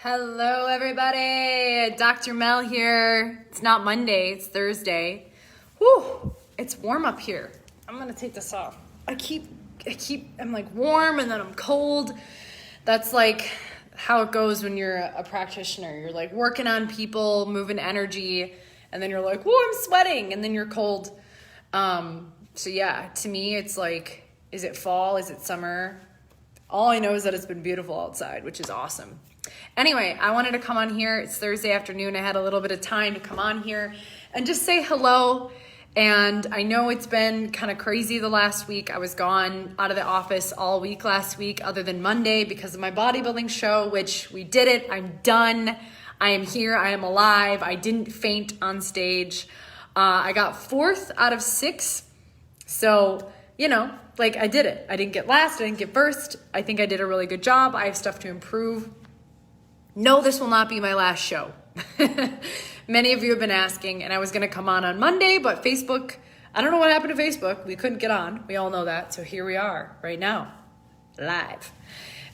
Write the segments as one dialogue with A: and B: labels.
A: Hello, everybody. Dr. Mel here. It's not Monday, it's Thursday. Whew, it's warm up here. I'm gonna take this off. I'm like warm and then I'm cold. That's like how it goes when you're a practitioner. You're like working on people, moving energy, and then you're like, whoa, I'm sweating, and then you're cold. So yeah, to me, it's like, is it fall? Is it summer? All I know is that it's been beautiful outside, which is awesome. Anyway, I wanted to come on here. It's Thursday afternoon. I had a little bit of time to come on here and just say hello. And I know it's been kind of crazy the last week. I was gone out of the office all week last week, other than Monday, because of my bodybuilding show, which we did it. I'm done. I am here. I am alive. I didn't faint on stage. I got 4th out of 6. So, like I did it. I didn't get last. I didn't get first. I think I did a really good job. I have stuff to improve. No, this will not be my last show. Many of you have been asking, and I was going to come on Monday, but Facebook, I don't know what happened to Facebook. We couldn't get on. We all know that. So here we are right now, live.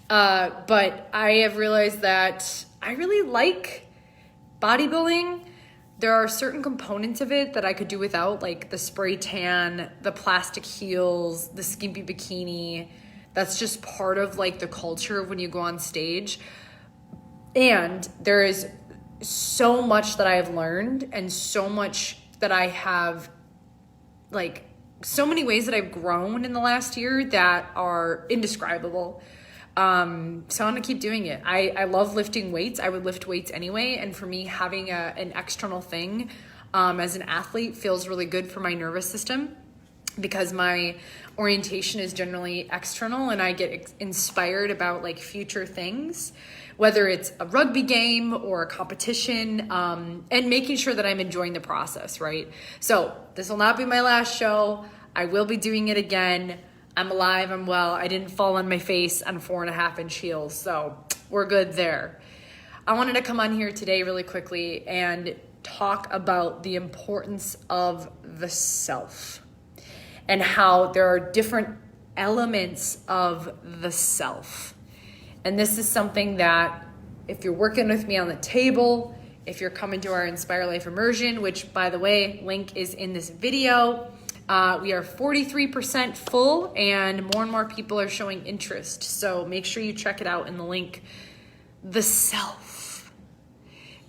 A: But I have realized that I really like bodybuilding. There are certain components of it that I could do without, like the spray tan, the plastic heels, the skimpy bikini. That's just part of like the culture of when you go on stage. And there is so much that I have learned and so much that I have, like, so many ways that I've grown in the last year that are indescribable. So I'm gonna keep doing it. I love lifting weights. I would lift weights anyway. And for me, having an external thing as an athlete feels really good for my nervous system, because my orientation is generally external and I get inspired about like future things, whether it's a rugby game or a competition, and making sure that I'm enjoying the process, right? So this will not be my last show. I will be doing it again. I'm alive, I'm well. I didn't fall on my face on 4.5-inch heels, so we're good there. I wanted to come on here today really quickly and talk about the importance of the self and how there are different elements of the self. And this is something that if you're working with me on the table, if you're coming to our Inspire Life Immersion, which by the way, link is in this video, we are 43% full and more people are showing interest. So make sure you check it out in the link. The self.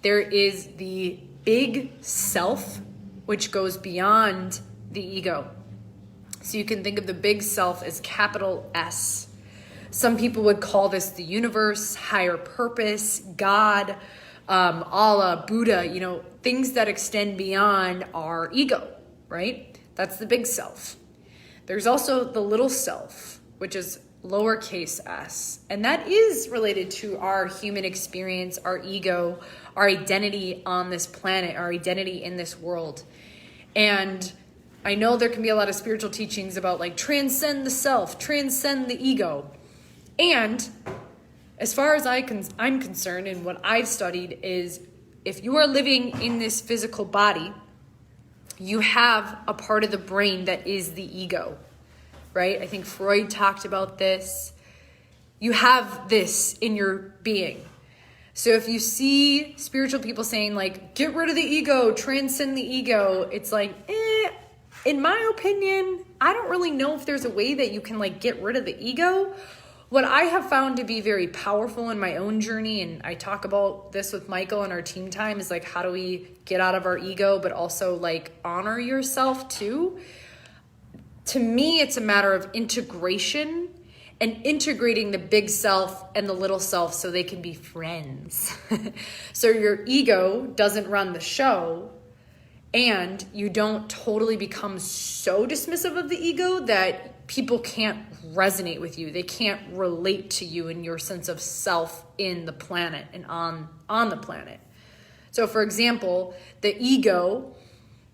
A: There is the big self, which goes beyond the ego. So you can think of the big self as capital S. Some people would call this the universe, higher purpose, God, Allah, Buddha, things that extend beyond our ego, right? That's the big self. There's also the little self, which is lowercase s. And that is related to our human experience, our ego, our identity on this planet, our identity in this world. And I know there can be a lot of spiritual teachings about like transcend the self, transcend the ego. And as far as I'm concerned, and what I've studied is, if you are living in this physical body, you have a part of the brain that is the ego, right? I think Freud talked about this. You have this in your being. So if you see spiritual people saying like, get rid of the ego, transcend the ego, it's like, in my opinion, I don't really know if there's a way that you can like get rid of the ego. What I have found to be very powerful in my own journey, and I talk about this with Michael and our team time, is like, how do we get out of our ego, but also like honor yourself too? To me, it's a matter of integration and integrating the big self and the little self so they can be friends. So your ego doesn't run the show, and you don't totally become so dismissive of the ego that people can't resonate with you. They can't relate to you and your sense of self in the planet and on the planet. So for example, the ego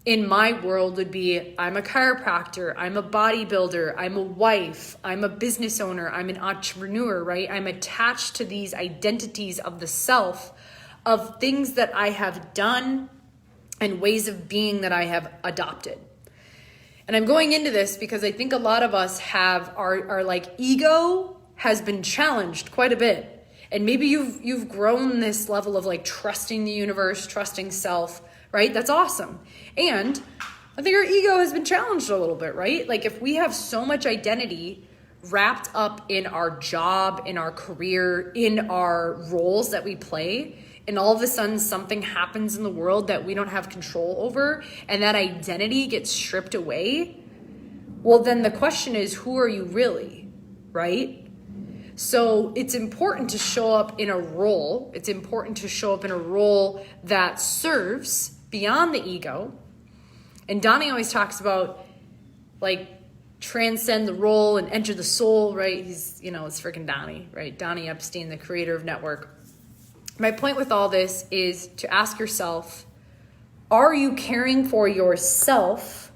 A: in my world would be, I'm a chiropractor, I'm a bodybuilder, I'm a wife, I'm a business owner, I'm an entrepreneur, right? I'm attached to these identities of the self, of things that I have done and ways of being that I have adopted. And I'm going into this because I think a lot of us have our like ego has been challenged quite a bit. And maybe you've grown this level of like trusting the universe, trusting self, right? That's awesome. And I think our ego has been challenged a little bit, right? Like if we have so much identity wrapped up in our job, in our career, in our roles that we play, and all of a sudden something happens in the world that we don't have control over, and that identity gets stripped away, well, then the question is, who are you really, right? So it's important to show up in a role. It's important to show up in a role that serves beyond the ego. And Donnie always talks about like transcend the role and enter the soul, right? He's, it's freaking Donnie, right? Donnie Epstein, the creator of Network. My point with all this is to ask yourself, are you caring for yourself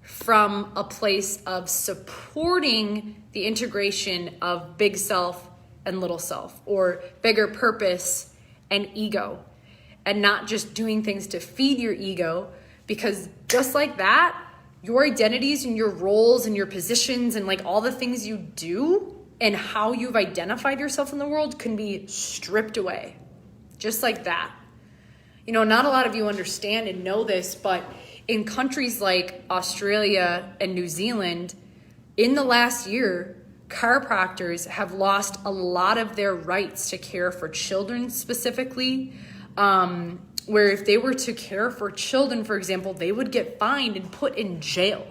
A: from a place of supporting the integration of big self and little self, or bigger purpose and ego, and not just doing things to feed your ego? Because just like that, your identities and your roles and your positions and like all the things you do and how you've identified yourself in the world can be stripped away. Just like that. Not a lot of you understand and know this, but in countries like Australia and New Zealand, in the last year, chiropractors have lost a lot of their rights to care for children specifically, where if they were to care for children, for example, they would get fined and put in jail.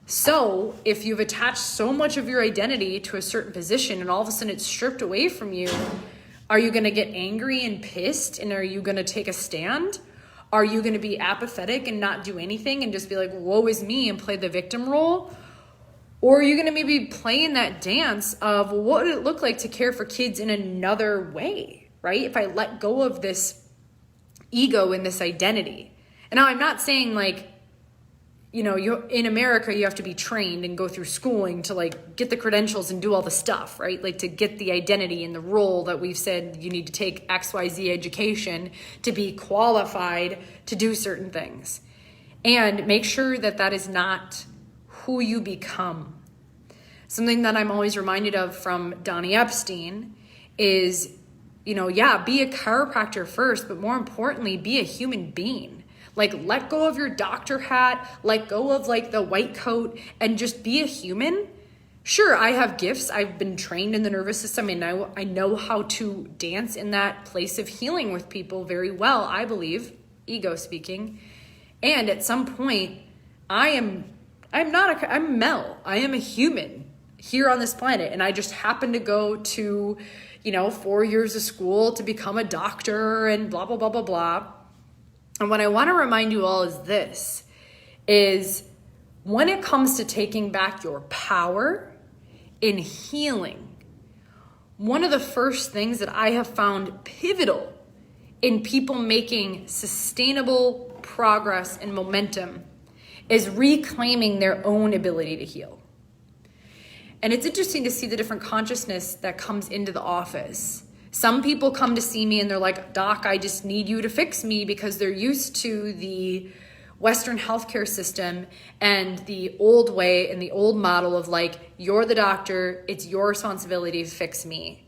A: So if you've attached so much of your identity to a certain position and all of a sudden it's stripped away from you, are you going to get angry and pissed? And are you going to take a stand? Are you going to be apathetic and not do anything and just be like, woe is me, and play the victim role? Or are you going to maybe play in that dance of what would it look like to care for kids in another way, right? If I let go of this ego and this identity. And now I'm not saying like, in America, you have to be trained and go through schooling to like get the credentials and do all the stuff, right? Like to get the identity and the role that we've said you need to take XYZ education to be qualified to do certain things. And make sure that that is not who you become. Something that I'm always reminded of from Donnie Epstein is, be a chiropractor first, but more importantly, be a human being. Like let go of your doctor hat, let go of like the white coat, and just be a human. Sure, I have gifts. I've been trained in the nervous system, and I know how to dance in that place of healing with people very well, I believe, ego speaking. And at some point, I'm Mel. I am a human here on this planet, and I just happen to go to, 4 years of school to become a doctor and blah, blah, blah, blah, blah. And what I want to remind you all is when it comes to taking back your power in healing, one of the first things that I have found pivotal in people making sustainable progress and momentum is reclaiming their own ability to heal. And it's interesting to see the different consciousness that comes into the office. Some people come to see me and they're like, Doc, I just need you to fix me, because they're used to the Western healthcare system and the old way and the old model of like, you're the doctor, it's your responsibility to fix me.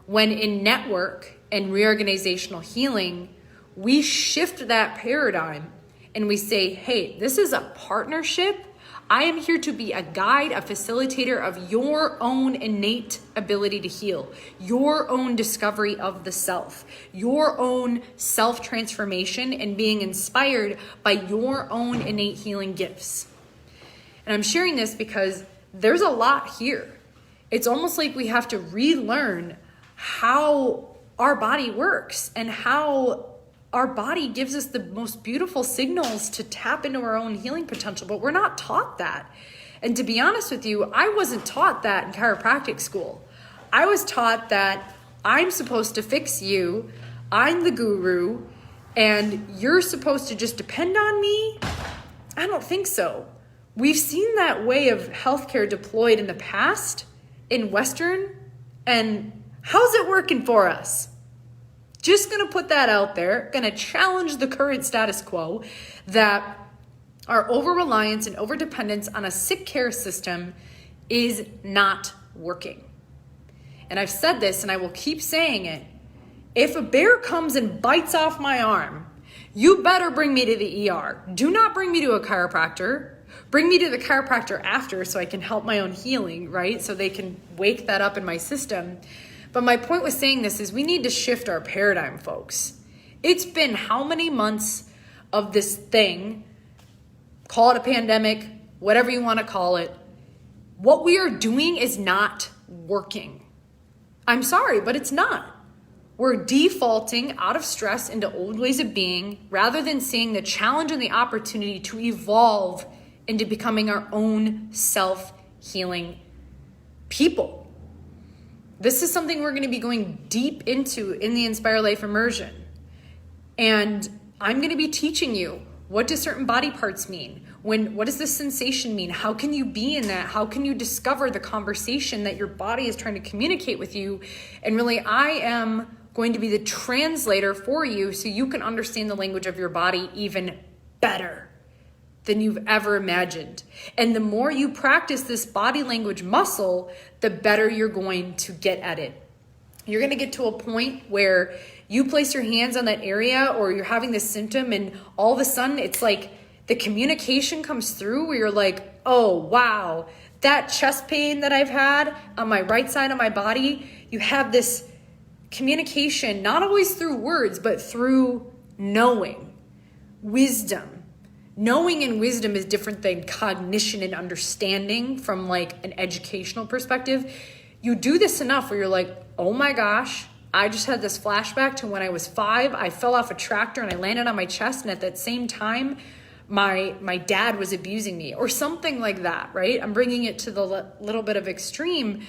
A: When in network and reorganizational healing, we shift that paradigm and we say, hey, this is a partnership. I am here to be a guide, a facilitator of your own innate ability to heal, your own discovery of the self, your own self-transformation, and being inspired by your own innate healing gifts. And I'm sharing this because there's a lot here. It's almost like we have to relearn how our body works and how our body gives us the most beautiful signals to tap into our own healing potential, but we're not taught that. And to be honest with you, I wasn't taught that in chiropractic school. I was taught that I'm supposed to fix you, I'm the guru, and you're supposed to just depend on me. I don't think so. We've seen that way of healthcare deployed in the past in Western, and how's it working for us? Just going to put that out there, going to challenge the current status quo that our over-reliance and over-dependence on a sick care system is not working. and I've said this and I will keep saying it, if a bear comes and bites off my arm, you better bring me to the ER. Do not bring me to a chiropractor. Bring me to the chiropractor after so I can help my own healing, right? So they can wake that up in my system. But my point with saying this is we need to shift our paradigm, folks. It's been how many months of this thing, call it a pandemic, whatever you want to call it. What we are doing is not working. I'm sorry, but it's not. We're defaulting out of stress into old ways of being rather than seeing the challenge and the opportunity to evolve into becoming our own self-healing people. This is something we're going to be going deep into in the Inspire Life Immersion. And I'm going to be teaching you, what do certain body parts mean? What does this sensation mean? How can you be in that? How can you discover the conversation that your body is trying to communicate with you? And really, I am going to be the translator for you so you can understand the language of your body even better than you've ever imagined. And the more you practice this body language muscle, the better you're going to get at it. You're going to get to a point where you place your hands on that area or you're having this symptom and all of a sudden it's like the communication comes through where you're like, oh, wow, that chest pain that I've had on my right side of my body, you have this communication, not always through words, but through knowing, wisdom. Knowing and wisdom is different than cognition and understanding from like an educational perspective. You do this enough where you're like, oh my gosh, I just had this flashback to when I was 5. I fell off a tractor and I landed on my chest. And at that same time, my dad was abusing me or something like that, right? I'm bringing it to the little bit of extreme,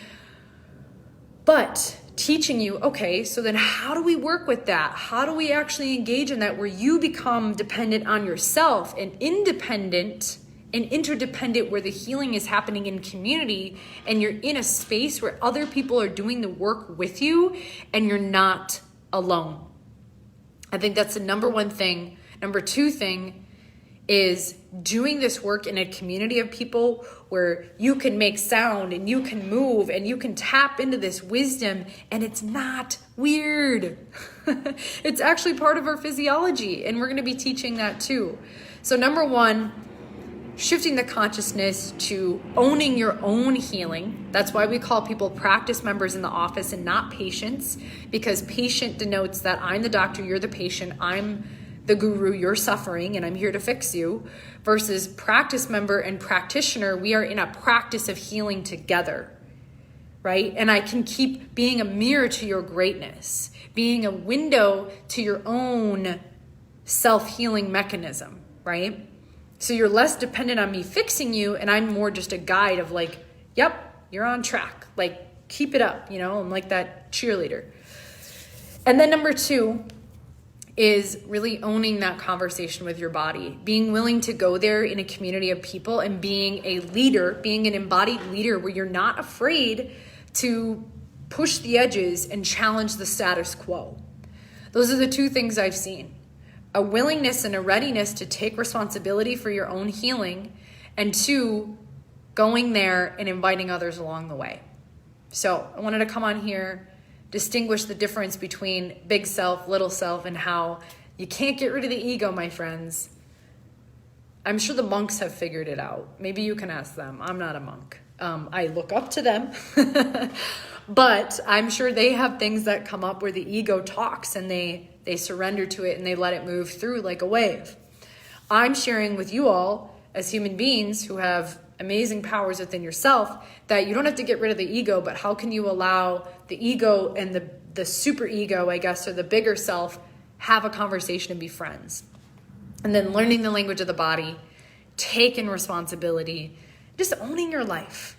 A: but teaching you, okay, so then how do we work with that? How do we actually engage in that where you become dependent on yourself and independent and interdependent where the healing is happening in community and you're in a space where other people are doing the work with you and you're not alone. I think that's the number one thing. Number two thing is doing this work in a community of people where you can make sound and you can move and you can tap into this wisdom and it's not weird. It's actually part of our physiology and we're going to be teaching that too. So number one, shifting the consciousness to owning your own healing. That's why we call people practice members in the office and not patients, because patient denotes that I'm the doctor, you're the patient, I'm the guru, you're suffering, and I'm here to fix you, versus practice member and practitioner, we are in a practice of healing together, right? And I can keep being a mirror to your greatness, being a window to your own self-healing mechanism, right? So you're less dependent on me fixing you, and I'm more just a guide of like, yep, you're on track. Like, keep it up, you know? I'm like that cheerleader. And then number two is really owning that conversation with your body, being willing to go there in a community of people and being a leader, being an embodied leader where you're not afraid to push the edges and challenge the status quo. Those are the two things I've seen. A willingness and a readiness to take responsibility for your own healing, and two, going there and inviting others along the way. So I wanted to come on here, distinguish the difference between big self, little self, and how you can't get rid of the ego, my friends. I'm sure the monks have figured it out. Maybe you can ask them. I'm not a monk. I look up to them, but I'm sure they have things that come up where the ego talks and they surrender to it and they let it move through like a wave. I'm sharing with you all as human beings who have amazing powers within yourself that you don't have to get rid of the ego, but how can you allow the ego and the super ego, I guess, or the bigger self, have a conversation and be friends. And then learning the language of the body, taking responsibility, just owning your life.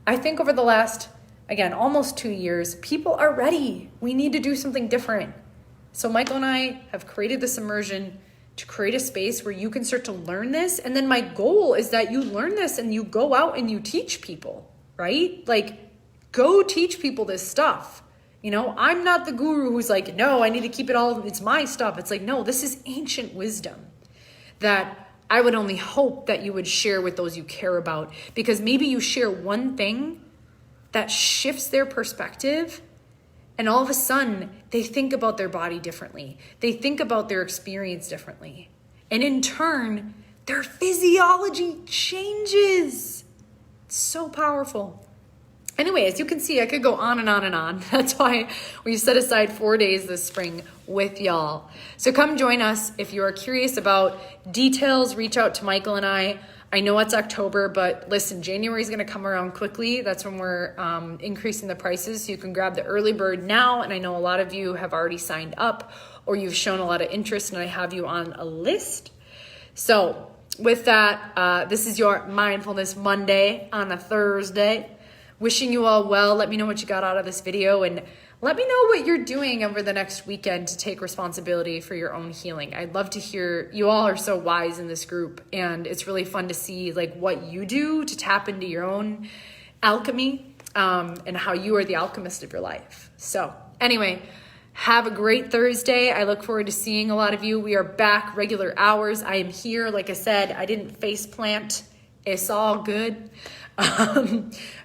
A: I think over the last, again, almost 2 years, people are ready. We need to do something different. So Michael and I have created this immersion to create a space where you can start to learn this. And then my goal is that you learn this and you go out and you teach people, right? Like, go teach people this stuff. You know, I'm not the guru who's like, no, I need to keep it all, it's my stuff. It's like, no, this is ancient wisdom that I would only hope that you would share with those you care about, because maybe you share one thing that shifts their perspective. And all of a sudden, they think about their body differently. They think about their experience differently. And in turn, their physiology changes. It's so powerful. Anyway, as you can see, I could go on and on and on. That's why we set aside 4 days this spring with y'all. So come join us. If you are curious about details, reach out to Michael and I. I know it's October, but listen, January is going to come around quickly. That's when we're increasing the prices. So you can grab the early bird now. And I know a lot of you have already signed up or you've shown a lot of interest and I have you on a list. So with that, this is your Mindfulness Monday on a Thursday. Wishing you all well. Let me know what you got out of this video and let me know what you're doing over the next weekend to take responsibility for your own healing. I'd love to hear. You all are so wise in this group and it's really fun to see like what you do to tap into your own alchemy and how you are the alchemist of your life. So anyway, have a great Thursday. I look forward to seeing a lot of you. We are back regular hours. I am here. Like I said, I didn't face plant. It's all good.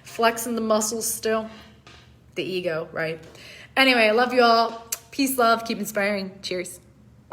A: Flexing the muscles still. The ego, right? Anyway, I love you all. Peace, love. Keep inspiring. Cheers.